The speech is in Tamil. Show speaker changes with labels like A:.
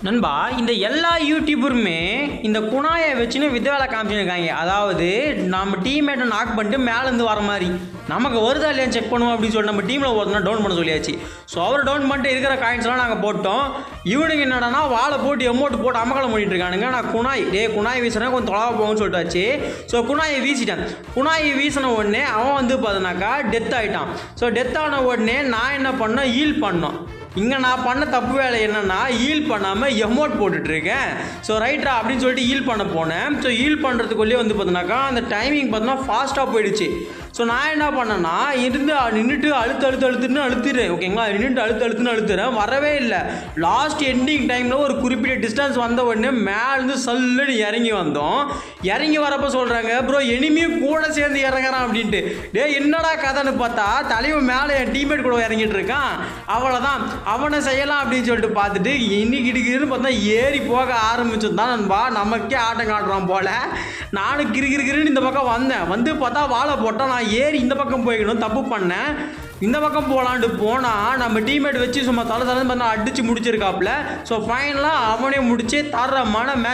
A: நண்பா இந்த எல்லா யூடியூபருமே இந்த குணாயை வச்சுன்னு விதவேலை காமிச்சிருக்காங்க. அதாவது நம்ம டீம்மேட்டை நாக் பண்ணிட்டு மேலேருந்து வர மாதிரி நமக்கு வருதா இல்லையா செக் பண்ணுவோம் அப்படின்னு சொல்லிட்டு நம்ம டீமில் ஒருத்தனா டவுன் பண்ண சொல்லியாச்சு. ஸோ அவர் டவுன் பண்ணிட்டு இருக்கிற காயின்ஸ்லாம் நாங்கள் போட்டோம். இவனுக்கு என்னடானா வாழை போட்டு எமௌண்ட் போட்டு அமகலம் பண்ணிட்டு இருக்கானுங்க. நான் குணாய் வீசுறேன் கொஞ்சம் தொலைவா போகும்னு சொல்லிட்டாச்சு. ஸோ குணாயை வீசிட்டேன். குணாயை வீசின உடனே அவன் வந்து பார்த்தனாக்கா டெத் ஆகிட்டான். ஸோ டெத் ஆன உடனே நான் என்ன பண்ணேன், ஹீல் பண்ணோம். இங்கே நான் பண்ண தப்பு வேலை என்னென்னா ஹீல் பண்ணாமல் எமௌண்ட் போட்டுட்ருக்கேன். ஸோ ரைட்ரா அப்படின்னு சொல்லிட்டு ஹீல் பண்ண போனேன். ஸோ ஹீல் பண்ணுறதுக்குள்ளேயே வந்து பார்த்தோன்னாக்கா அந்த டைமிங் பார்த்தோன்னா ஃபாஸ்ட்டாக போயிடுச்சு. ஸோ நான் என்ன பண்ணேன்னா நின்றுட்டு அழுத்துன்னு அழுத்துறேன். ஓகேங்களா, நின்றுட்டு அழுத்துன்னு அழுத்துறேன், வரவே இல்லை. லாஸ்ட் எண்டிங் டைமில் ஒரு குறிப்பிட்ட டிஸ்டன்ஸ் வந்த உடனே மேலேருந்து சல்லுன்னு இறங்கி வந்தோம். இறங்கி வரப்போ சொல்கிறாங்க, ப்ரோ எனிமியும் கூட சேர்ந்து இறங்குறான் அப்படின்ட்டு. என்னடா கதைன்னு பார்த்தா தலைவன் மேலே என் டீம்மேட் கூட இறங்கிட்டு இருக்கான். அவ்வளோதான், அவனை செய்யலாம் அப்படின்னு சொல்லிட்டு பார்த்துட்டு இன்னைக்கு இருக்குன்னு பார்த்தா ஏறி போக ஆரம்பிச்சது தான் நண்பா. நமக்கே ஆட்டம் காட்டுறான் போல. நானும் கிருன்னு இந்த பக்கம் வந்து பார்த்தா வாழை போட்டால் நான் ஏறி இந்த பக்கம் போய்க்கணும், தப்பு பண்ணேன். இந்த பக்கம் போகலான்ட்டு போனால் நம்ம டீம்மேட் வச்சு சும்மா தலை பார்த்தா அடித்து முடிச்சிருக்காப்புல. ஸோ ஃபைனலாக அவனே முடிச்சு தரமான மேட்ச்.